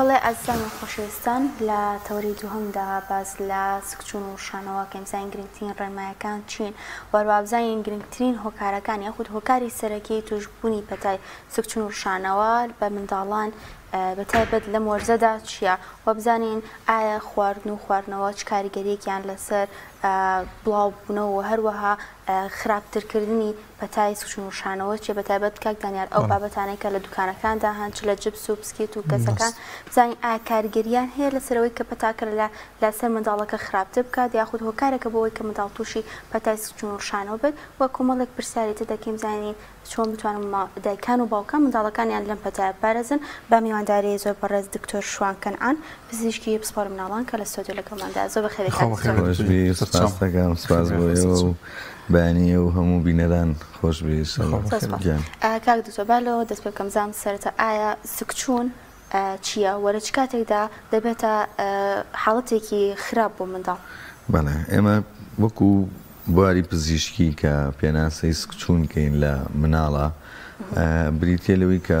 بەڵێ ئازیزانی خۆشەویستان لە تەوەری دووهەمدا باس لە سکچوون و شانەوە کە ئەمزان گرنگترین ڕێنمایەکان چین وەروە ئەبزانین گرنگترین هۆکارەکان یاخود هۆکاری سەرەکی توشبوونی پەتای سکچوون و شانەوە بە منداڵان بەتایبەت لەم وەرزەدا چییە؟ وەبزانین ئایا خواردن و خواردنەوە چ کاریگەریەکیان لەسەر بڵاوبوونەوە و هەروەها خراپترکردنی پەتای سکچوون و شانەوە چیە بەتایبەت کاک دانیار ئەو بابەتانەی کە لە دوکانەکاندا هەن چ لە جبس و بسکیت و گەزەکان بزانین ئایا کاریگەریان هەیە لەسەرەوەی کە پەتاکە لەسەر منداڵەکە خراپتر بکات یاخود هۆکارێکە بۆەوەی کە منداڵ تووشی پەتای سکچوون و شانەوە بێت وە کۆمەڵێک پرسیاری تر دەکەین بزانین چۆن بتوانم دایکان و باوکان منداڵەکانیان لەم پەتایە پارێزن بە میوانداری زۆر بەڕێز دکتۆر شوان کەنعان پزیشکی پسپۆڕ منداڵان کە لە ستۆدیۆ لەگەڵماندا زۆر بەخێر سپاس بۆ و بەیانیە و هەموو بینەران خۆش کاک دکتۆر بالەوە دەست پێ بکەم زانم سەرەتا ئایا سکچوون چییە وەرە چ کاتێکدا دەبێتە حاڵەتێکی خراپ بۆ منداڵ؟ بەڵێ ئێمە وەکو بواری پزیشکی کە پێناسەی سکچوون کەین لە مناڵە بریتێ لەوەی کە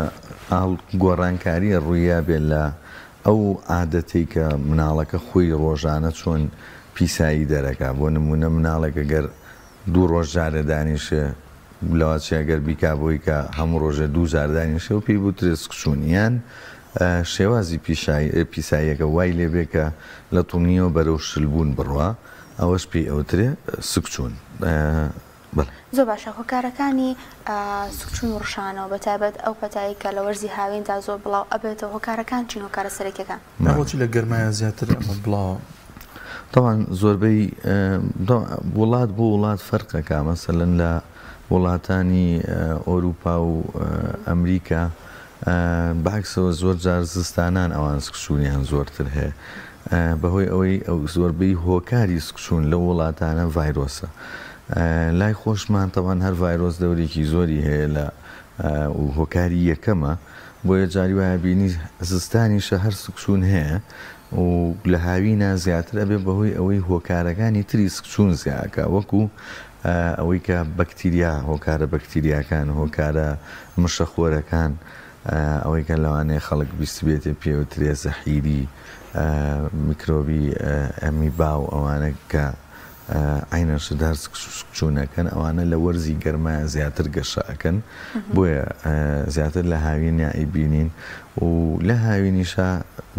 ئاڵ گۆڕانکاریە ڕوویە بێت لە ئەو عادەتەی کە مناڵەکە خۆی ڕۆژانە چۆن پیسایی دەرەکە بۆ نمونە مناڵێکە گەر دوو ڕۆژ جارە دانیشە لەواتچە گەر بیکا بۆی کە هەموو ڕۆژە دوو جار دانیشە و پێی بوترێت سکچوونیان شێوازی پیساییەکە وای لێبێ کە لە تومنیەوە بەرەو شلبوون بڕوە ئەوەش پێی ئەوترێ سکچوون. زۆر باشە هۆکارەکانی سکچوون و ڕشانەوە بەتایبەت ئەو پەتایی کە لە وەرزی هاویندا زۆر بڵاو ئەبێتەوە هۆکارەکان چین هۆکارە سەرەکیەکان نەوەچی لە گەرمایە زیاتر ئەمە بڵاو طبعا زۆربەی وڵات بۆ وڵات فەرقەکە مەسەلەن لە وڵاتانی ئۆروپا و ئەمریکا بەعکسەوە زۆر جار زستانان ئەوان سکچوونیان زۆرتر هەیە بەهۆی ئەوەی ئەو زۆربەی هۆکاری سکچوون لە وڵاتانە ڤایرۆسە لای خۆشمان تەوان هەر ڤایرۆس دەورێکی زۆری هەیە لە هۆکاری یەکەمە بۆیە جاری وایە بینی زستانیشە هەر سکچوون هەیە و لە هاوینە زیاتر ئەبێ بەهۆی ئەوەی هۆکارەکانی تری سکچوون زیاکە وەکو ئەوەی کە بەکتریا هۆکارە بەکتریاکان هۆکارە مشەخۆرەکان ئەوەی کە لەوانەیە خەڵک بیست بێتێ پێوترێ زەحیری میکرۆبی ئەمیبا و ئەوانە کە عینەشدار سکچوونەکەن ئەوانە لە وەرزی گەرمایە زیاتر گەشەکەن بۆیە زیاتر لە هاوینیا ئیبینین و لە هاوینیشە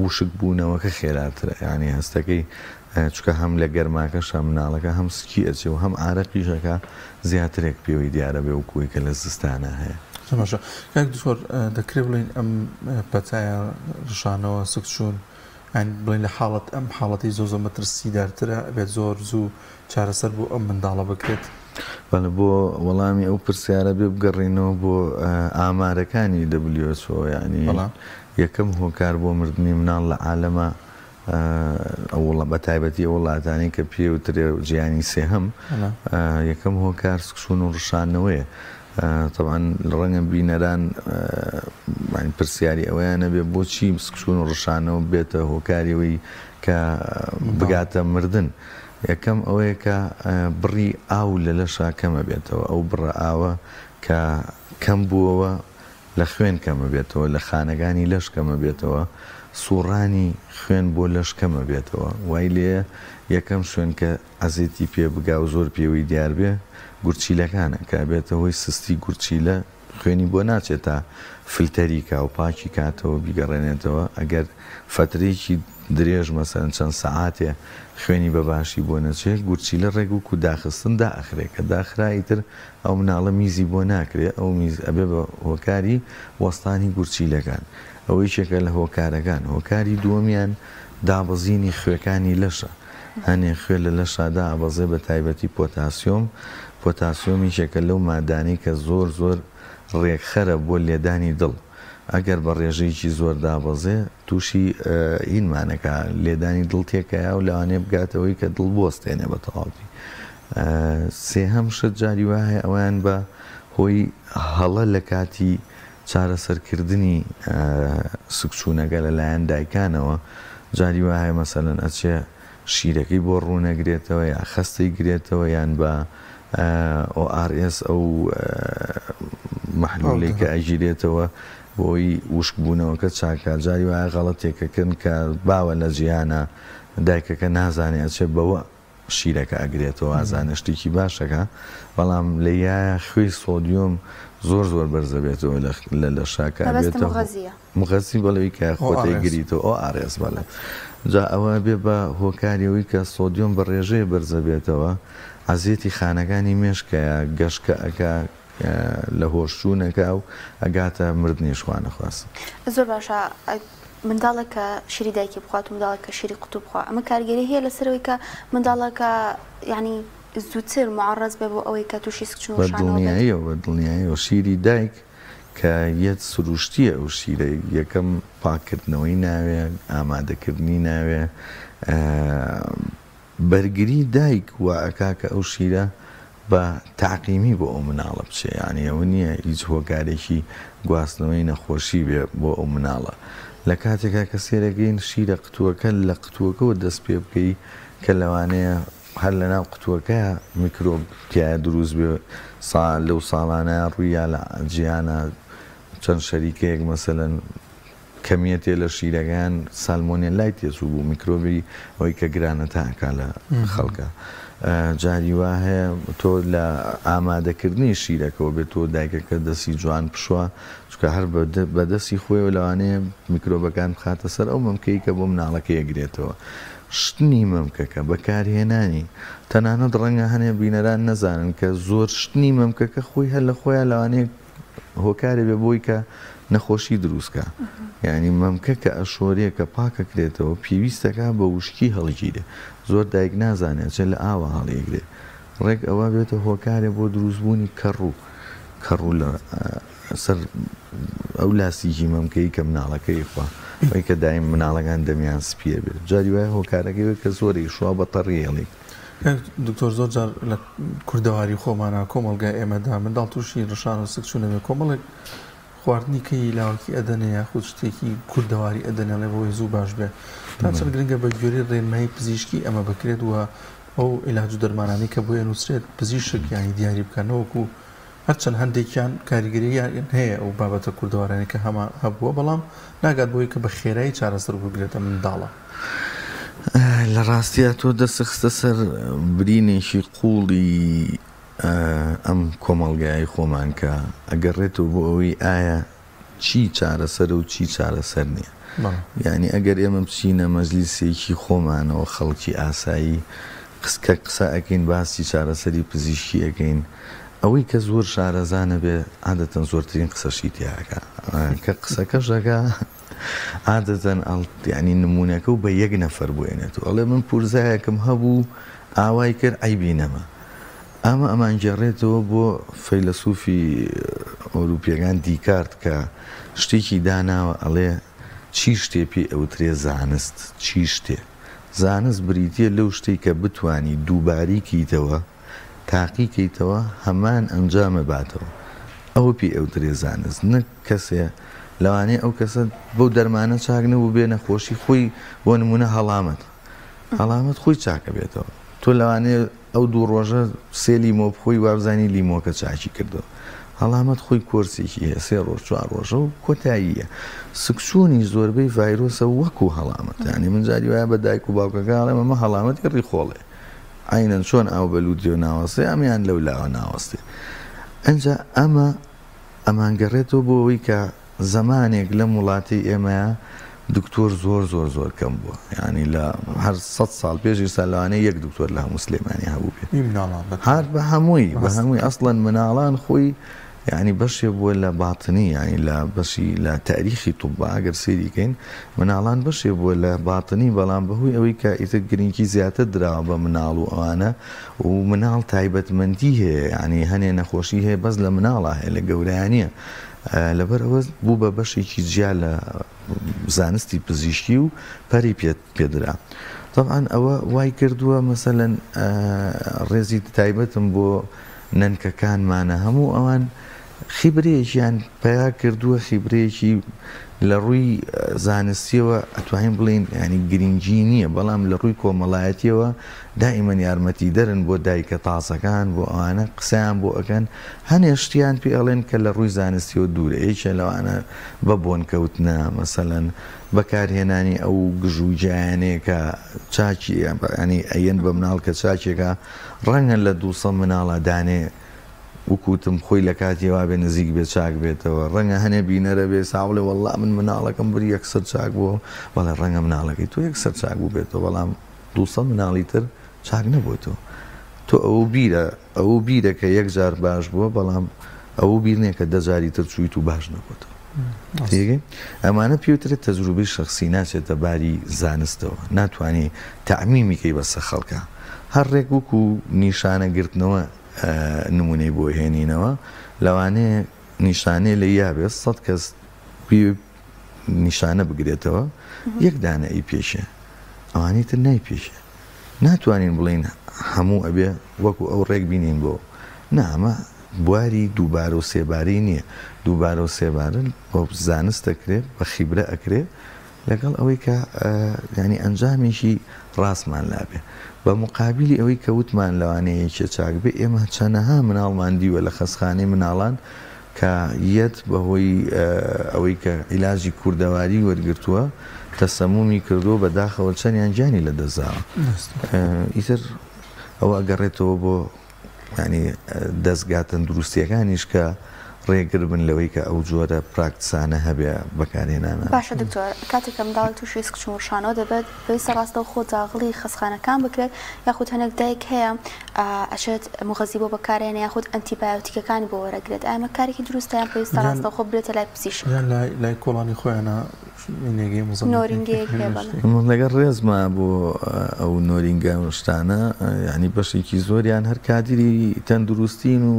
وشک بوونەوەکە خێراترە یعنی هەستەکەی چکە هەم لە گەرماکەشە مناڵەکە هەم سکی ئەچێ و هەم ئارەقیشەکە زیاترێک پێوەی دیارە بێ وکوی کە لە زستانە هەیە. باشە کاک دکتۆر دەکرێت بڵین ئەم پەتایە ڕشانەوە سکچوون بڵین لە حاڵەت ئەم حاڵەتی زۆ زۆر مەترسیدارترە بێت زۆر زوو چارەسەر بۆ ئەم منداڵە بکرێت؟ بەڵێ بۆ وەڵامی ئەو پرسیارە بێ بگەڕێنەوە بۆ ئامارەکانی WHO ینی یەکەم هۆکار بۆ مردنی مناڵ لە عالەمە ئەوڵە بە تایبەتی ئەو وڵاتانی کە پێوترێ جیانی سێهەم یەکەم هۆکار سکچوون و ڕشانەوەیە. طبعا ڕەنگە بینەران پرسیاری ئەوەیانە بێ بۆچی سکچوون و ڕشانەوە بێتە هۆکاریەوەی کە بگاتە مردن. یەکەم ئەوەیە کە بڕی ئاو لە لەشا کەمە بێتەوە ئەو بڕە ئاوە کە کەم بووەوە لە خوێن کەمە بێتەوە لە خانەکانی لەش کەمە بێتەوە سوڕانی خوێن بۆ لەش کەمە بێتەوە وای لێ یەکەم شوێن کە ئەزێتی پێ بگا و زۆر پێوەی دیار بێ گورچیلەکانە کە بێتەوەی سستی گورچیلە خوێنی بۆ ناچێت تا فلتەری کا و پاکی کاتەوە بیگەڕێنێتەوە ئەگەر فترێکی درێژ مەسەن چەند سەعاتێ خوێنی بەباشی بۆ نەچێت گورچیلە ڕێک و کوداخستن داخرێت کە داخرایتر ئەو مناڵە میزی بۆ ناکرێت ئەو میز ئەبێ بە هۆکاری وەستانی گورچیلەکان ئەوەی شێکە لە هۆکارەکان. هۆکاری دووەمیان دابەزینی خوێکانی لەشە هەنێ خوێ لە لەشادا ئابەزێ بە تایبەتی پۆتاسیۆمی شێکە لەو مادانەی کە زۆر زۆر ڕێکخەرە بۆ لێدانی دڵ ئەگەر بە ڕێژەیەکی زۆر دابەزێ تووشی ئینمانەکە لێدانی دڵ تێکەیە و لەوانێ بگاتەوەی کە دڵ بۆستێنێ بە تەواوی. سێهەم شت جاری وایە ئەویان بە هۆی هەڵە لە کاتی چارەسەرکردنی سکچوونەکە لەلایەن دایکانەوە جاری وایە مەسەلەن ئەچێ شیرەکەی بۆ ڕوونەگرێتەوە یا خەستەی گرێتەوە یان بە ORS ئەو محلولەی کە ئەگیرێتەوە بۆی وشکبوونەوەکە چاکە جاری وایە غەڵەتێکەکەن کە باوە لە جیانە دایکەکە نازانێت چێ بەوە شیرەکە ئەگرێتەوە ئازانە شتێکی باشەکە بەڵام لەیە خوێی سۆدیۆم زۆر بەرزە بێتەوە لە شاکە بێتەوە مغەزی بەڵەوەی کە خۆتەی گریتەوە ئۆ ئارێز بەڵێ جا ئەوە بێ بە هۆکاریەوەی کە سۆدیۆم بە ڕێژەیە بەرزە بێتەوە عەزیەتی خانەکانی مێشکەیە گەشکە ئەکا لە هۆشچوونەکە و ئەگاتە مردنی شخوا نەخواست زۆر باشە منداڵێکە شیری دایکی بخوات و منداڵێکە شیری قوتوب بخوا ئەمە کارگەری هەیە لەسەرەوەی کە منداڵەکە یعنی زووتر معڕەز بێ بۆ ئەوەی کە تووشی سکچون و شانەوە بە دڵنیاییەوە شیری دایک کە یەک سروشتیە ئەو شیرە یەکەم پاکردنەوەی ناوێ ئامادەکردنی ناوێ بەرگری دایک وەکا کە ئەو شیرە بە تاقیمی بۆ ئەو مناڵە بچێ یعنی ئەوە نییە هیچ هۆکارێکی گواستنەوەی نەخۆشی بێ بۆ ئەو مناڵە لە کاتێکا کە سێرەگەین شیرە قوتووەکە لە قوتووەکەەوە دەست پێ بکەی کە لەوانەیە هەر لە ناو قوتووەکە میکرۆبتیایە دروست بێ لەو ساڵانە ڕوویە لە جیانە چەند شەریکەیەک مەسەلەن کەمیەتێ لە شیرەکان سالمۆنیە لای تێچوو بوو میکرۆبی ئەوەی کە گرانە تاکە لە خەڵکە جاری وا هەیە تۆ لە ئامادەکردنی شیرەکەەوە بێت تۆ دایکەکە دەستی جوان پشوە چکە هەر بەدەستی خۆی و لەوانەیە میکرۆبەکان بخاتە سەر ئەو مەمکەی کە بۆ مناڵەکە یەگرێتەوە شتنی مەمکەکە بەکارهێنانی تەنانەت ڕەنگە هەنێ بینەران نەزانن کە زۆر شتنی مەمکەکە خۆی هەر لە خۆیان لەوانەیە هۆکارێ بێ بۆی کە نەخۆشی دروستکە یعنی مەمکە کە ئەشۆرەیە کە پاکەکرێتەوە پێویستەکە بە وشکی هەڵگیرێ زۆر دایک نازانێت چێ لە ئاوە هەڵیەگرێ ڕێک ئەوە بێتە هۆکارێ بۆ دروستبوونی کەڕوو لە سەر ئەو لاسیکی مەمکەی کە مناڵەکەی خوا ئەوەی کە دایم مناڵەکان دەمیان سپیە بێت جاری وایە هۆکارەکەی کە زۆری شوا بە تەڕیێڵی دکتۆر زۆر جار لە کوردەواری خۆمانە کۆمەڵگای ئێمەدا منداڵ تووشی ڕشان و سکچوونەوێ کۆمەڵێک خواردنی کەی لاوەکی ئەدەنێ یاخود شتێکی کوردەواری ئەدەنێڵێ بۆی زوو باش بێ تا چەند گرنگە بە گوێری ڕێنمایی پزیشکی ئەمە بکرێت وە ئەو عیلاج و دەرمانانی کە بۆیە نووسرێت پزیشک یانی دیاری بکەنەوەکو هەرچەند هەندێکیان کاریگەریان هەیە ئەو بابەتە کوردەوارانی کە هەما هەبووە بەڵام ناگات بۆی کە بە خێرایی چارەسەر بگرێتە منداڵە لە ڕاستیە تۆ دەسەخستە سەر برینێکی قوڵی ئەم کۆمەڵگای خۆمان کە ئەگەڕێتەوە بۆ ئەوەی ئایا چی چارەسەر و چی چارەسەر نییە یعنی ئەگەر ئێمە بچینە مەجلیسێکی خۆمانەوە خەڵکی ئاسایی قسکە قسە ئەەکەین باسی چارەسەری پزیشکی ئەەکەین ئەوەی کە زۆر شارەزانە بێ عادەتەن زۆرترین قسەشی تیاکە کە قسەکەشەکە عادەتەن ینی نمونونەکە و بە یەک نەفەر بێنێتەوە ئەڵێ من پورزایەکەم هەبوو ئاوای کرد ئایبی نەما ئەمە ئەمانگەڕێتەوە بۆ فەیلسوفی ئەوروپیەکان دیکارت کە شتێکی داناوە ئەڵێ چی شتێ پێی ئەوترێ زانست چی شتێ زانست بریتە لەو شتێک کە بتانی دووباریکیتەوە تاقیکەیتەوە هەمان ئەنجامە باتەوە ئەوە پێی ئەوترێ زانست نەک کەسێ لەوانەیە ئەو کەسە بەو دەرمانە چاک نەبوو بێ نەخۆشی خۆی بۆ نمونە هەڵامەت خۆی چاکە بێتەوە تۆ لەوانەیە ئەو دوو ڕۆژە سێ لیمۆ بخۆی وابزانی لیمۆکە چاکی کردەوە هەڵامەت خۆی کۆرسێکی هەیە سێ ڕۆژ چوار ڕۆژە و کۆتاییە سکسوونی زۆربەی ڤایرۆسە وەکو هەڵامەت ینی من جاری وایە بە دایک و باوکەکە ئەڵێم ئەمە هەڵامەتی ڕیخۆڵێ عینەن چۆن ئاو بەلوودی و ناوەستێ ئەمیان لەو لاوە ناوەستێ ئەنجا ئەمانگەڕێتەوە بۆ ئەوەی کە زەمانێک لەم وڵاتی ئێمەیە دکتۆر زۆر کەم بووە ینی لە هەر 100 ساڵ پێشی ساڵانەیە یەک دکتۆر لە هەموو سلێمانی هەبوو بێت هەر بە هەمووی ئەسڵەن مناڵان خۆی ینی بەشێ بووە لە باتنی ینی لە بەشی لە تاریخی توبا ئەگەر سێریکەین مناڵان بەشێ بووە لە باتنی بەڵام بەهۆی ئەوەی کە ئیتر گرنگی زیاتر دراوە بە مناڵ و ئەوانە و مناڵ تایبەتمەندی هەیە ینی هەنێ نەخۆشی هەیە بەس لە مناڵە هەیە لە گەورەیانە لەبەر ئەوە بوو بە بەشێکی جیا لە زانستی پزیشکی و پەری پێدرا طبعاً ئەوە وای کردووە مەسەلەن ڕێزی تایبەتم بۆ نەنکەکانمانە هەموو ئەوان خیبرەیەکیان پیا کردووە خیبرەیەکی لە ڕووی زانستیەوە ئەتوانین بڵین ینی گرنگی نییە بەڵام لە ڕووی کۆمەڵایەتیەوە دائیمەن یارمەتی دەرن بۆ دایکە تاسەکان بۆ ئەوانە قسەیان بۆ ئەەکەن هەنێ شتیان پێ ئەڵێن کە لە ڕووی زانستیەوە دوورە یەکێ لەوانە بە بۆن کەوتنە مەسەلەن بەکارهێنانی ئەو گژوجیانەیە کە چاکی ینی ئەیەن بە مناڵ کە چاکێکە ڕەنگە لە 200 مناڵە دانێ وکوتم خۆی لە کاتیەوە بێ نزیک بێت چاک بێتەوە ڕەنگە هەنێ بینەرە بێ ساڵێ وەڵام من مناڵەکەم بری یەکسەر چاک بووە بەڵێ ڕەنگە مناڵەکەی تۆ یەکسەر چاک بوو بێتەوە بەڵام 200 مناڵی تر چاک نەبووتەوە تۆ ئەو بیرە کە یەک جار باش بووە بەڵام ئەو بیرنێ کە دەجاری تر چوویت و باش نەبووتەوە تێگەی ئەمانە پێوترێت تەجروبەی شەخسی ناچێتە باری زانستەوە ناتوانێت تەعمیمیکەی بەسە خەڵکە هەر ڕێک وەکو نیشانەگرتنەوە نمونەی بۆ هێنینەوە لەوانەیە نیشانەیە لە یابێت 100 کەس نیشانە بگرێتەوە یەک دانە ئەی پێشێ ئەوانەی تر نای پێشێ ناتوانین بڵین هەموو ئەبێ وەکو ئەو ڕێک بینین بۆ نامە بواری دووبارە و سێبارەی نییە دووبارە و سێبارن بۆ زانست دەکرێت بە خیبرە ئەکرێت لەگەڵ ئەوەی کە ینی ئەنجامێکی ڕاستمان لابێ بە مقابلی ئەوەی کەوتمان لەوانەیەکێ چاک بێ ئێمە چەنەها مناڵمان دیوە لە خەسخانەی مناڵان کە یەت بەهۆی ئەوەی کە عیلاجی کوردەواری وەرگرتووە تەسەمومی کردو بەداخەوە چەندیان گیانی لە دەزاوە ئیتر ئەوە ئەگەڕێتەوە بۆ ینی دەستگا تەندروستیەکانیش کە ڕێگر بن لەوەی کە ئەو جۆرە پراکتسانە هەبێ بەکارهێنانە باشە دکتۆر کاتێک کە منداڵی تووشی سکچون ڕشانەوە دەبێت پێویستە ڕاستەوە خۆ جاغڵی خەسخانەکان بکرێت یاخود هەنێک دایک هەیە ئەشێت مغەزی بۆ بەکارهێنە یاخود ئەنتیبایۆتیکەکانی بۆ وەرەگرێت ئەمە کارێکی دروستە یان پێویستە ڕاستەوە خۆ بێتە لای پزیشک لای کۆڵانی خۆیانە نۆرینگەیەک هەیە لەگەڵ ڕێزمە بۆ ئەو نۆرینگە شتانە ینی بەشێکی زۆریان هەر کادری تەندروستین و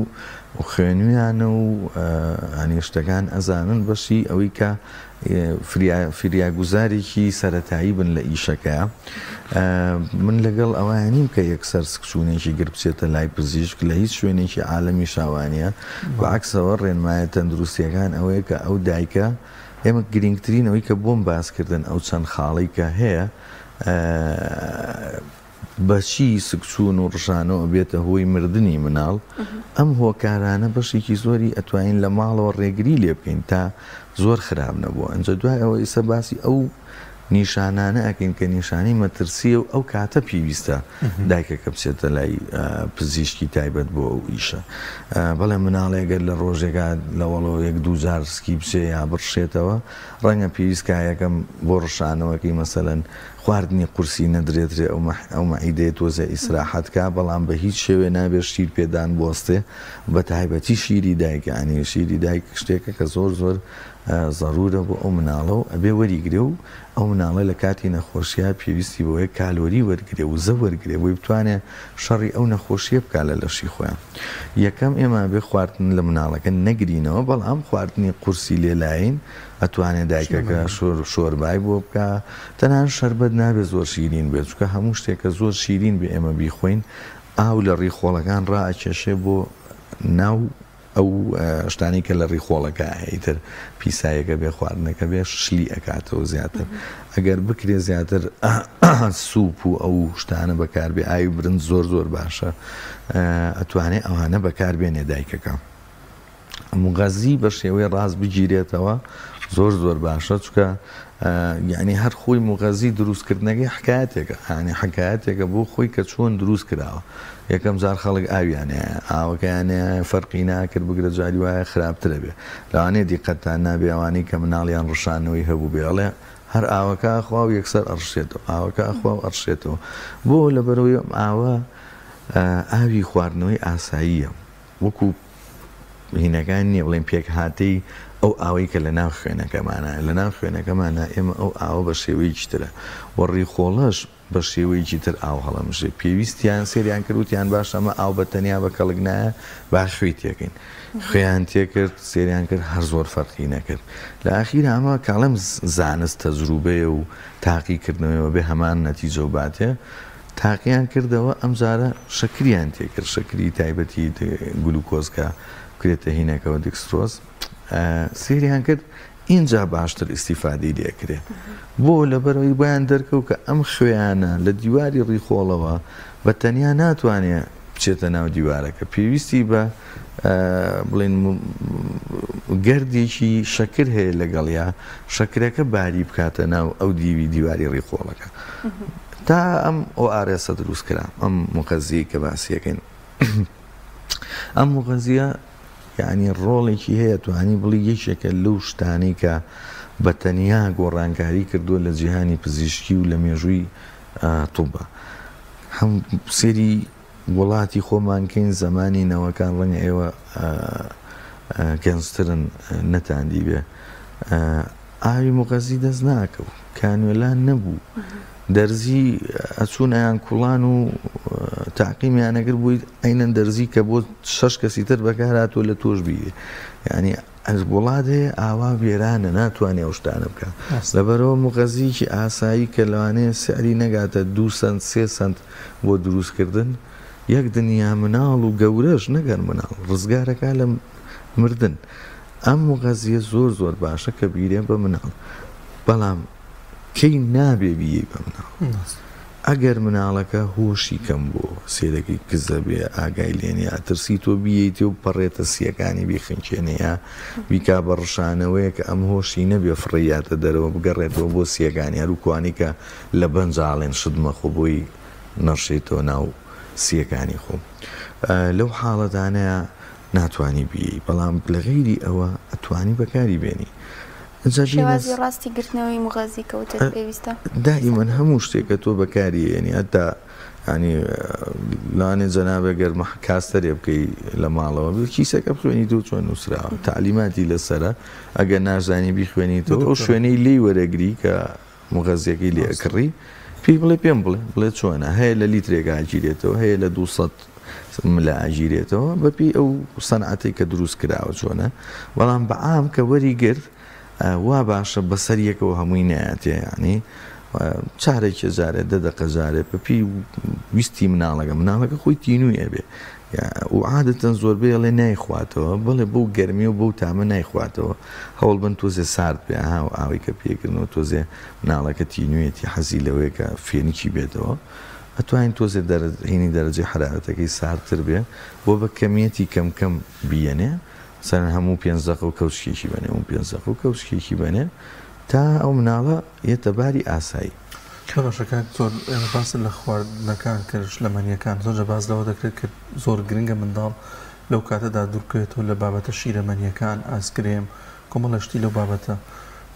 خوێنویانە و ئەنی شتەکان ئەزانن بەشی ئەوەی کە فریاگوزارێکی سەرەتایی بن لە ئیشەکە من لەگەڵ ئەوانیم کە یەکسەر سکچوونێکی گربچێتە لای پزیشک لە هیچ شوێنێکی عالەمی شاوانیە بەعکسەوە ڕێنمایە تەندروستیەکان ئەوەیە کە ئەو دایکە ئێمە گرنگترین ئەوەی کە بۆم باسکردن ئەو چەند خاڵی کە هەیە بەچی سکچوون و ڕژانەوە بێتە هۆی مردنی مناڵ ئەم هۆکارانە بەشێکی زۆری ئەتوانین لە ماڵەوە ڕێگری لێ بکەین تا زۆر خراپ نەبووە ئەنجە دوای ئەوە ئێستا باسی ئەو نیشانانە ئەکەین کە نیشانی مەترسیە و ئەو کاتە پێویستە دایکەکە بچێتە لای پزیشکی تایبەت بۆ ئەو ئیشە بەڵێ مناڵێگەر لە ڕۆژێکا لەوەڵەوە یەک دوو جار سکی بچێ یا بڕشێتەوە ڕەنگە پێویستکە یەکەم بۆ ڕشانەوەکەی مەسەلەن خواردنی قورسی نەدرێترێ ئەو مەعیدەیە تۆزە ئیسراحەتکە بەڵام بە هیچ شێوێ نابێت شیر پێدان بۆستێ بە تایبەتی شیری دایکانی شیری دایک شتێکە کە زۆر زۆر ضرورە بۆ ئەو مناڵە و ئەبێ وەریگرێ و ئەو مناڵە لە کاتی نەخۆشیە پێویستی بۆیە کالۆری وەرگێ و زە وەرگێ بۆی بتوانێت شەڕی ئەو نەخۆشیە بکات لە لەشی خۆیان یەکەم ئێمە بێ خواردن لە مناڵەکە نەگرینەوە بەڵام خواردنی قورسی لێلاین ئەتوانێت دایکەکە شۆربای بۆ بکە تەنان شەربەت نابێت زۆر شیرین بێت چکە هەموو شتێکە زۆر شیرین بێ ئێمە بیخۆین ئاو لە ڕیخۆڵەکان ڕائکێشێ بۆ ناو ئەو شتانی کە لە ڕیخۆڵەکە هەیتر پیسایەکە بێ خواردنەکە بێ شلی ئەکاتەوە زیاتر ئەگەر بکرێ زیاتر سوپ و ئەو شتانە بەکاربێ ئاوی برنج زۆر زۆر باشە ئەتوانێت ئەوانە بەکاربێنێ دایکەکە مغەزی بە شێوەیە ڕاست بگیرێتەوە زۆر زۆر باشە چکە یعنی هەر خۆی مغەزی دروستکردنەکەی حکایەتێکە هاانی حکایەتێکە بۆ خۆی کە چۆن دروست کراوە یەکەم جار خەڵک ئاویانەیە ئاوەکەیانەیە فەرقی ناکرد بگرە جاری وایە خراپترە بێ لەوانەیە دیقەتان نابێ ئەوانەی کە مناڵیان ڕشانەوەی هەبوو بێڵێ هەر ئاوەکە ئەخوا و یەکسەر ئەڕشێتەوە ئاوەکە ئەخوا و ئەڕشێتەوە بۆ لەبەرەوەی ئاوە ئاوی خواردنەوەی ئاساییە وەکو هینەکان نییە بڵێن پێک هاتەی ئەو ئاوەی کە لە ناو خوێنەکەمانە لە ناو خوێنەکەمانە ئێمە ئەو ئاوە بە شێوەیەکی ترە وەڕی خۆڵەش بە شێوەیەکی تر ئاو هەڵەمژێ پێویستیان سێریان کردوتیان باش ئەمە ئاو بە تەنیا بە کەڵک نایە با خوێی تێکەین خوێیان تێکرد سێریان کرد هەر زۆر فەرقی نەکرد لە ئاخیر ئەمە کاڵم زانست تەجروبەیە و تاقیکردنەوەیەوە بێ هەمان نەتیجە و باتێ تاقییان کردەوە ئەم جارە شەکریان تێکرد شەکری تایبەتی گلوکۆزکە کرێتە هینەکەەوە دیکسترۆز سێریان کرد اینجا باشتر ئیسیفادەی لێکرێ بۆ لەبەرەوەی بۆیان دەرکەوت کە ئەم خوێیانە لە دیواری ڕیخۆڵەوە بە تەنیا ناتوانێت بچێتە ناو دیوارەکە پێویستی بە بڵێن گەردێکی شەکر هەیە لەگەڵیا شەکرەکە باری بکاتە ناو ئەو دیواری ڕیخۆڵەکە تا ئەم ORS دروست کرا ئەم مقەزیە کە باسیەکەین ئەم مقەزیە یعنی ڕۆڵێکی هەیە توانی بڵی یەکێکە لەو شتانەی کە بە تەنیا گۆڕانکاری کردووە لە جیهانی پزیشکی و لە مێژووی تووبە هەم سێری وڵاتی خۆمانکەین زمانی نەوەکان ڕەنگە ئێوە گەنجترن نەتاندی بێ ئاوی مقەزی دەست ناکەوت کانوێلان نەبوو دەرزی ئەچوونیان کوڵان و تاقیمیانەگر بووی ئەینەن دەرزی کە بۆ 6 کەسی تر بەکارهاتوە لە تۆش بیرێ یعنی وڵات هەیە ئاوا بێرانە ناتوانێ ئەو شتانە بکە لەبەرەوە مقەزیکی ئاسایی کە لەوانەیە سعری نەگاتە 2 سنت 3 سنت بۆ دروستکردن یەک دنیا مناڵ و گەورەش نەگەر مناڵ ڕزگارەکە لە مردن ئەم مقەزیە زۆر باشە کە بیرێ بە مناڵ بەڵام کەی نابێ بیێ بە مناڵ ئەگەر مناڵەکە هۆشی کەم بۆ سێرەکەی کزە بێ ئاگای لێنێ ئەترسی تۆ بیەیتێ و پەڕێتە سیەکانی بیخنچێنەیە بیکا بە ڕشانەوەیە کە ئەم هۆشی نەبێ فڕیاتە دەرەوە بگەڕێتەوە بۆ سیەکانی هەروکوانی کە لە بەنجاڵێن شدمە خۆ بۆی نەڕشێتەوە ناو سیەکانی خۆ لەو حاڵەتانەیە ناتوانی بیەی بەڵام لە غەیری ئەوە ئەتوانی بەکاری بێنی شێوازی ڕاستی گرتنەوەی مغازی کەوتە پێویستە دائیمەن هەموو شتێکە تۆ بەکاری ینی هەتا ینی لاانێ جەنابێ گەرمە کاستەرێ بکەی لە ماڵەوە کیسەکە بخوێنی تۆ چۆن نووسراوە تعلیماتی لەسرە ئەگەر نازانی بیخوێنیتەوە ئەو شوێنەی لی وەرەگری کە مغەزیەکەی لێکڕی پێی بڵێ پێم بڵێ چۆنە هەیە لە لیترێکە ئاگیرێتەوە هەیە لە 200 ملا ئاگیرێتەوە بەپی ئەو سەنعەتێک کە دروست کراوە چۆنە بەڵام بەعام کە وەری گرت وا باشە بەسەر یەکەوە هەمووی نایەتێ ینی چارێکی جارێ دەدەقە جارێ بەپی ویستی مناڵەکە خۆی تینووی ئەبێ و عادەتەن زۆربەی ئەڵێ نایخواتەوە بڵێ بەو گەرمی و بەو تامە نایخواتەوە هەوڵ بن تۆزێ سارد پێ ها و ئاوی کە پێکردنەوە تۆزێ مناڵەکە تینوێتی حەزی لەوەیە کە فێنکی بێتەوە ئەتوانین تۆزێ هینی دەرەجەی حرارەتەکەی ساردتر بێ بۆ بە کەمیەتی کەم بێنێ سەر هەموو 5 دقە و کەوچکێکی بنێ و 5 دقە و کەوچکێکی بنێ تا ئەو مناڵە یەتەباری ئاسایی باشەکە زۆر باس لە خواردنەکان کرد لە مەنیەکان زۆر باز لەوە دەکرێت کە زۆر گرنگە منداڵ لەو کاتەدا دوورکەوێتەوە لە بابەتە شیرە مەنیەکان ئاسکرێم کۆمەڵە شتی لەو بابەتە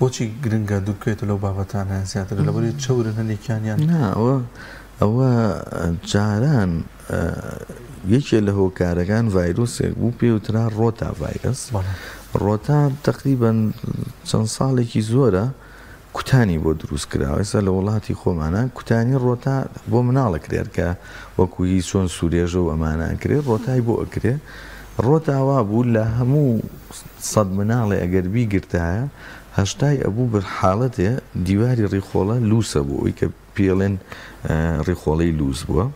بۆچی گرنگە دوورکەوێتەوە لەو بابەتانە زیاتر لەبەری چەورە هەندێکیانیان ئەوە جاران یەکێ لە هۆکارەکان ڤایرۆسێک بوو پێوترا ڕۆتا ڤایرۆس ڕۆتا تقریبەن چەند ساڵێکی زۆرە کوتانی بۆ دروست کراوە ئێستا لە وڵاتی خۆمانە کوتانی ڕۆتا بۆ مناڵە کرێت کە وەکوی چۆن سوورێژە و ئەمانە کرێت ڕۆتای بۆ ئەکرێ ڕۆتاوا بوو لە هەموو 100 مناڵێ ئەگەر بیگرتایە هەشتای ئەبوو بە حاڵەتێ دیواری ڕیخۆڵە لووسە بوو ئەوی کە پێڵێن ڕیخۆڵەی لووس بووە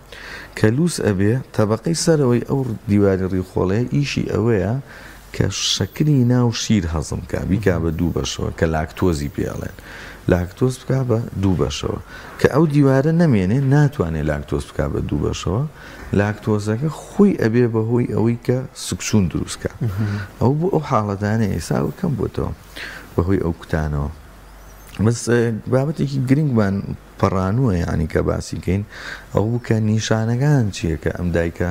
کە لووس ئەبێ تەبەقەی سەرەوەی ئەو دیواری ڕیخۆڵەیە ئیشی ئەوەیە کە شەکری ناو شیر هەزم کا بیکا بە 2 بەشەوە کە لاکتۆزی پێڵێن لاکتۆز بکا بە 2 بەشەوە کە ئەو دیوارە نەمێنێ ناتوانێت لاکتۆز بکا بە 2 بەشەوە لاکتۆزەکە خۆی ئەبێ بەهۆی ئەوەی کە سکچون دروستکە ئەو بۆ ئەو حاڵەتانە ئێستا کەم بۆتەوە بەهۆی ئەو کوتانەوە بەس بابەتێکی گرنگمان پەڕانووە یعنی کە باسیکەین ئەو بکە نیشانەکان چییە کە ئەم دایکە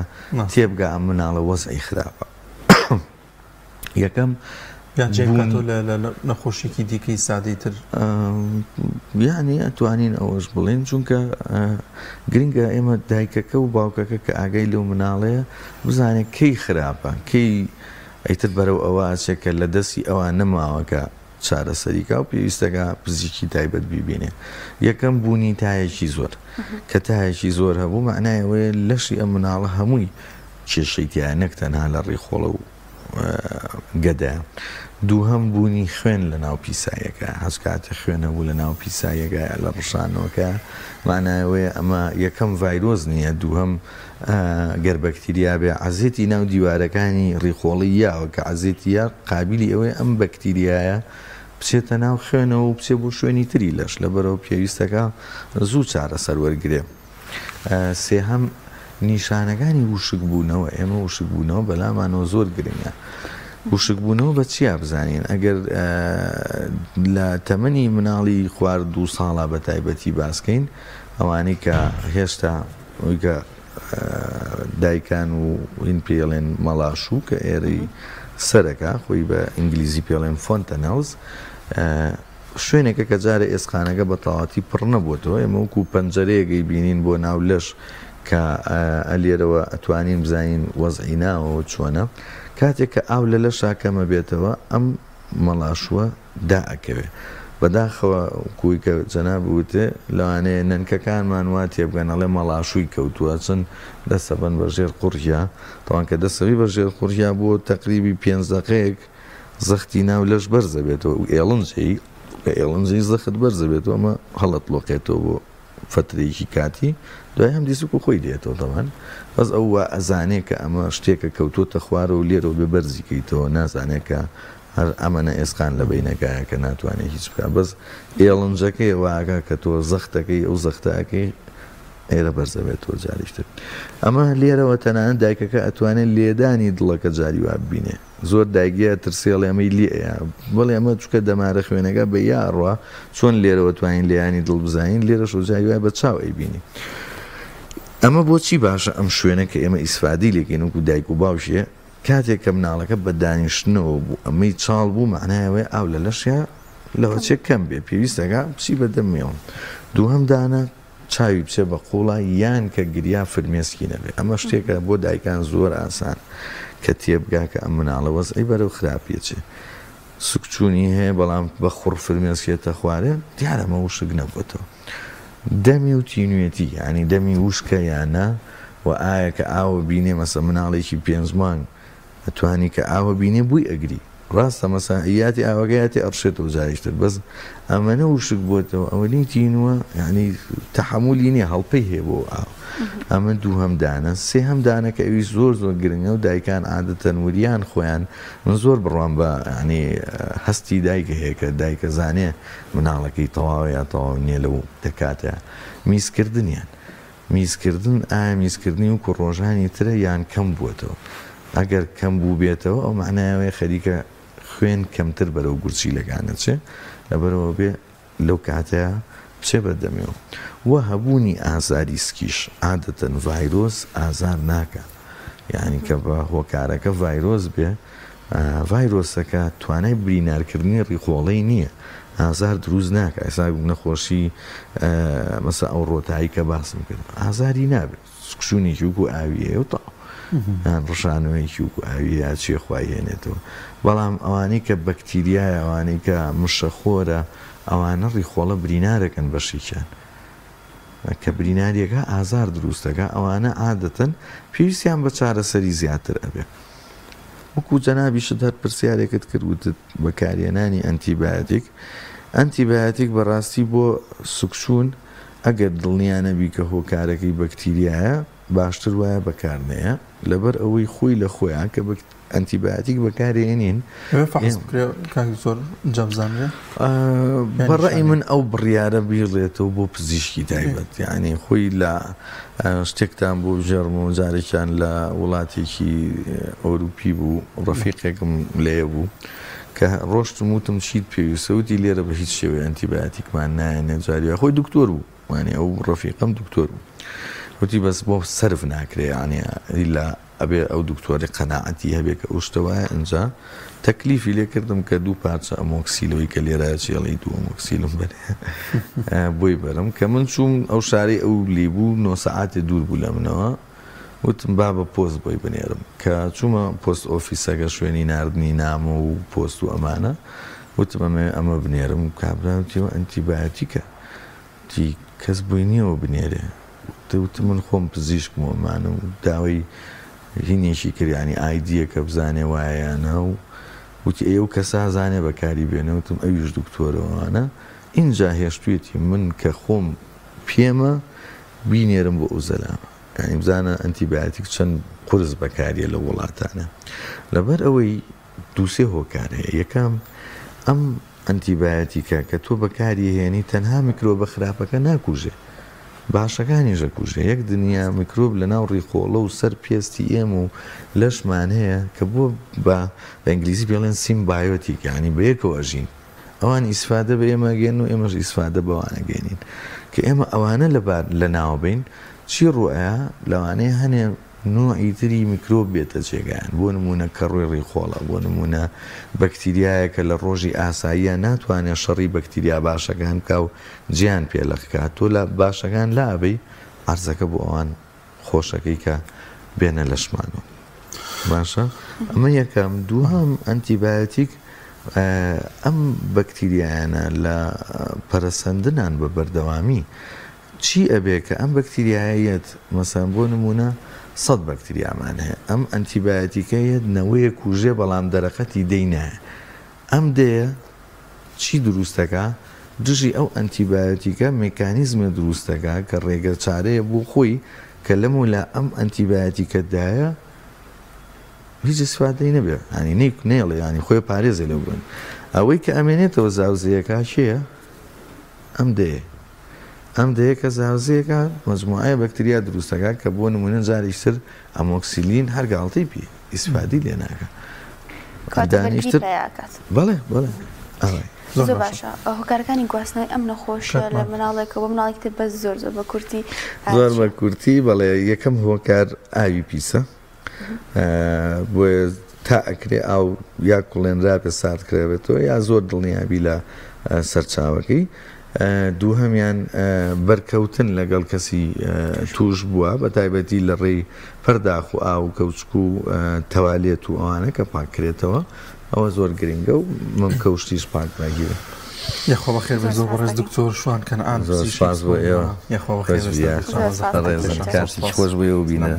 تێبگا ئەم مناڵە وەزعی خراپە یەکەم لە نەخۆشیێکی دیکەی سادەی تر یعنی ئەتوانین ئەوەش بڵێن چونکە گرنگە ئێمە دایکەکە و باوکەکە کە ئاگای لەو مناڵەیە بزانێت کەی خراپە کەی ئەیتر بەرەو ئەوە چێکە لە دەستی ئەوان نەماوەکە چارەسەریکا و پێویستەکە پزیشکی تایبەت بیبینێ یەکەم بوونی تایەکی زۆر کە تایەکی زۆر هەبوو معنای ئەوەیە لەشی ئەم مناڵە هەمووی کێشەی تایە نەک تەنها لە ڕێخۆڵە و گەدە دووهەم بوونی خوێن لە ناو پیسایەکە هەز کاتە خوێنە بوو لە ناو پیسایەکە لە ڕشانەوەکە معنایەوەیە ئەمە یەکەم ڤایرۆز نییە دووهەم گەر بەکتریا بێ عەزێتی ناو دیوارەکانی ڕیخۆڵی یاوە کە عەزێتیە قابلی ئەوەیە ئەم بەکتریایە بچێتە ناو خوێنەوە و بچێ بۆ شوێنی تری لەش لەبەرەوە پێویستەکە زوو چارەسەر وەرگرێ. سێهەم نیشانەکانی وشک بوونەوە، ئێمە وشک بوونەوە بەلامانەوە زۆر گرنگە. وشک بوونەوە بە چیا بزانین؟ ئەگەر لە تەمەنی مناڵی خوارد 2 ساڵە بە تایبەتی باسکەین، ئەوانەی کە هێشتا ئەویکە دایکان و هین پێڵێن مەڵاشوو کە ئێرەی سەرەکە خۆی بە ئینگلیزی پێڵێن فۆنتەنەڵز، شوێنێکە کە جارە ئێسقانەکە بە تەواتی پڕ نەبووتەوە. ئێمە وەکو پەنجەرەیەکەی بینین بۆ ناو لەش کە ئەلێرەوە ئەتوانین بزانین وەزعی ناوەوە چۆنە. کاتێک کە ئاو لە لەشا کەمە بێتەوە ئەم مەڵاشووە دائەکەوێ. بەداخەوە کوی کە جەناب وتێ لەوانەیە نەنکەکانمان وا تێبگەن ئەڵێ مەڵاشووی کەوتووە چن دەسەبەن بەژێر قوڕیا، تاوان کە دەسەوی بەژێر قوڕیا بۆ تەقریبی 5 دقەیەک زەختی ناو لەش بەرزە بێتەوە و ئێڵنجەی زەخت بەرزە بێتەوە، ئەمە هەڵەت لۆقێتەوە بۆ فترەیەکی کاتی، دوای هەم دیسک و خۆی دێتەوە. دەمان بەس ئەو وا ئەزانێ کە ئەمە شتێکە کەوتۆتە خوارە و لێرەوە بێ بەرزیکەیتەوە، نازانێت کە هەر ئەمەنە ئێسقان لە بینەکایە کە ناتوانێت هیچ بکە. بەس ئێڵنجەکەی واگە کە تۆ زەختەکەی ئەو زەختەکەی ئێرە بەرزە بێتەوە جاریشتر. ئەمە لێرەوە تەنانەت دایکەکە ئەتوانێت لێدانی دڵەکە جاری وا ببینێ. زۆر دایگیە ترسێڵ ئەمەی لێە، بەڵێ ئەمە چکە دەمارە خوێنەکە بە یاڕوە چۆن لێرەوە توانین لێیانی دڵ بزانین، لێرەش و جاری وای بە چاو ئەیبینی. ئەمە بۆچی باشە ئەم شوێنە کە ئێمە ئیسفادی لێکەین وەکو دایک و باوشیە، کاتێک کە مناڵەکە بە دانیشتنەوە بوو ئەمەی چاڵ بوو معنایەوەی ئاو لە لەشیا لەوە چێ کەم بێ، پێویستەکە بچی بەدەمێەوە. دووهەم دانە چاوی بچێ بە قوڵای یان کە گریا فرمێسکی نەبێ. ئەمە شتێکە بۆ دایکان زۆر ئاسان کە تێبگا کە ئەم مناڵە وەزعی بەرەو خراپیەچێ، سوکچوونی هەیە بەڵام بە خوڕ فرمێسکێتە خوارێ، دیارەمە وشک نەبووتەوە. دەمی و تینوێتی، ینی دەمی وشکە یانە و ئایا کە ئاوە بینێ مەسە مناڵێکی 5 مانگ ئەتوانی کە ئاوە بینێ بووی ئەگری، ڕاستە مەساعیاتی ئاوەگەیاتی ئەڕشێتەوە جاریشتر، بەس ئەمەنە وشک بووتەوە ئەوەنی تینوە، ینی تەحمولی نییە هەڵپەی هەیە بۆ ئاو. ئەمە دووهەم دانە. سێهەم دانە کە ئەوی زۆر گرنگە و دایکان عادەتەن وریان خۆیان من زۆر بڕوام بە ینی هەستی دایکە هەیە کە دایکە زانێ مناڵەکەی تەواو یا تەواو نییە لەو دەکاتە میزکردنیان. میزکردن ئایا میزکردنی و کوڕۆژانی ترە یان کەم بووتەوە. ئەگەر کەم بوو بێتەوە ئەو معنایەوەی خەریکە خوێن کەمتر بەرەو گورچی لەگانەچێ، لەبەرەوە بێ لەو کاتەیە بچێ بەردەمێەوە. وە هەبوونی ئازاری سکیش عادەتەن ڤایرۆس ئازار ناکە، یعنی کە بە هۆکارەکە ڤایرۆس بێ، ڤایرۆسەکە توانای برینارکردنی ڕیخۆڵەی نییە، ئازار دروست ناکە. ئێستا نەخۆشی مەسە ئەو ڕۆتایی کە باسم کرد ئازاری نابێت، سکشوونێکی وکو ئاویەیە و تاو ڕژانەوەیکی وکو ئاویە چێ خوای هێنێتەوە. بەڵام ئەوانەی کە بەکتیریایە، ئەوانەی کە مشەخۆرە، ئەوانە ڕیخۆڵە برینارەکەن بەشیکیان کە بریناریەکە ئازار دروستەکە، ئەوانە عادەتەن پێویستیان بە چارەسەری زیاتر ئەبێ. وەکو جەنابیشت هەر پرسیارێکت کرد وتت بەکارهێنانی ئەنتیبایۆتیک. ئەنتیبایۆتیک بەڕاستی بۆ سوکچوون ئەگەر دڵنیانەبی کە هۆکارەکەی بەکتیریایە باشتر وایە بەکارنەیە، لەبەر ئەوەی خۆی لە خۆیان کە ئەنتیبایۆتیک بەکارهێنین. زۆر جەمزانێ بەڕای من ئەو بڕیارە بیڵێتەوە بۆ پزیشکی تایبەت، یعنی خۆی لە شتێکتان بۆ ژێڕم و جارێکیان لە وڵاتێکی ئەوروپی بوو، ڕەفیقێکم لێە بوو کە ڕۆشتم وتم چیت پێویستەوتی لێرە بە هیچ شێوەیە ئەنتیبایۆتیکمان نایەنێ جاریە، خۆی دکتۆر بوو، وانێ ئەو ڕەفیقم دکتۆر بوو، وتی بەس بۆ سەرف ناکرێ، ینی لە ئەبێ ئەو دکتۆری قەناعەتی هەبێ کە ئەو شتەوەیە ئەنجا تەکلیفی لێ کردم کە 2 پارچە ئەمۆکسیلەوەی کە لێرە چێڵی 2 ئەمۆکسیلم بەرێ بۆی بەرم کە من چوم ئەو شاری ئەو لیبوو 9 سەعاتێ دوور بوو لە منەوە، وتم با بە پۆست بۆی بنێرم کە چوومە پۆست ئۆفیسەکە شوێنی ناردنی نامە و پۆست و ئەمانە، وتم ئەمە بنێرم و کابراوتیەوە ئەنتیبایۆتیکە، تی کەس بووی نییەوە بنێرێ، وتم من خۆم پزیشکم ئەمانە و داوای هینێکی کردیانی ئایدیە کە بزانێ وایەیانە و وتی ئێوە کەسا زانێ بەکاری بێنەوتم ئەویش دکتۆرەوانە اینجا هێشتوێتی من کە خۆم پێمە بینێرم بۆ ئەو زەلامە، ینی بزانە ئەنتیبایۆتیک چەند قورس بەکاریە لە وڵاتانە. لەبەر ئەوەی 2-3 هۆکار هەیە. یەکەم ئەم ئەنتیبایۆتیکە کە تۆ بەکاری هێنی تەنها میکرۆبە خراپەکە ناکوژێ، باشەکانیشە کوژێ. یەک دنیا میکرۆب لە ناو ڕیقۆڵە و سەر پێستی ئێمە و لەشمان هەیە کە بۆ بە ئەنگلیزی پێڵێن سیمبایۆتیک، یعنی بەیەکەوە ئەژین. ئەوان ئیسفادە بە ئێمە گەێن و ئێمەش ئیسفادە بەوانە گەێنین کە ئێمە ئەوانە لە ناوبین چی ڕوئە لەوانەیە هەنێ نوعی تری میکرۆب بێتە جێگایان. بۆ نمونە کەڕووی ڕیقۆڵە، بۆ نمونە بەکتریایەکە لە ڕۆژی ئاساییە ناتوانێت شەڕی بەکتریا باشەکان بکە و جیان پێلەخکات. تۆ لە باشەکان لابەی عەرزەکە بۆ ئەوان خۆشەکەی کە بێنە لەشمانەوە. باشە ئەمە یەکەم. دووهەم ئەنتیبایۆتیک ئەم بەکتریایانە لە پەرەسەندنان بە بەردەوامی چی ئەبێ کە ئەم بەکتریایەت مەسەن بۆ نمونە 100 بەکتریامان هەیە، ئەم ئەنتیبایۆتیکەیە نەوەیە کوژێ بەڵام دەرەقەتی دەینایە. ئەم دەیە چی دروستەکە؟ دژی ئەو ئەنتیبایۆتیکە مێکانیزمە دروستەکە کە ڕێگە چارەیە بۆ خۆی کە لەمو لە ئەم ئەنتیبایۆتیکەدایە هیچ استفادەی نەبێ، ینی نێڵێ ینی خۆی پارێزێ لێ بن. ئەوەی کە ئەمێنێتەوە زاوزەیەەکە چییە؟ ئەم دەیە. ئەم دەیە کە زاوزەیەەکە مەجموعە بەکتریا دروستەکە کە بۆ نمونە جاریشتر ئەمۆکسیلین هەر گاڵتەی پێ ئیسفادی لێ ناکە. بەڵێ بەڵێ زۆر باشە. هۆکارەکانی گواستنەوەی ئەم نەخۆشیە لە مناڵێکەوە بە مناڵێکتر بەس زۆر بە کورتی زۆر بە کورتی بەڵێ یەکەم هۆکار ئاوی پیسە بۆیە تا ئەکرێ ئاو یا کوڵێنرا پێ ساردکرێتەوە یا زۆر دڵنیابی لە سەرچاوەکەی. دووهەمیان بەرکەوتن لەگەڵ کەسی توش بووە بە تایبەتی لە ڕێی پەرداخ و ئاو کەوچک و تەوالێت و ئەوانە کە پاکرێتەوە ئەوە زۆر گرنگە و مەمکەوشتیش پاک باگیرە. یاخوا بەخێر بێ. زۆر بەڕێز دکتۆر شوان کەنعان زۆر سپاس بۆ ئێوە. یاخوا بەخێر ڕێزن کاتی خۆش بێ و بینە.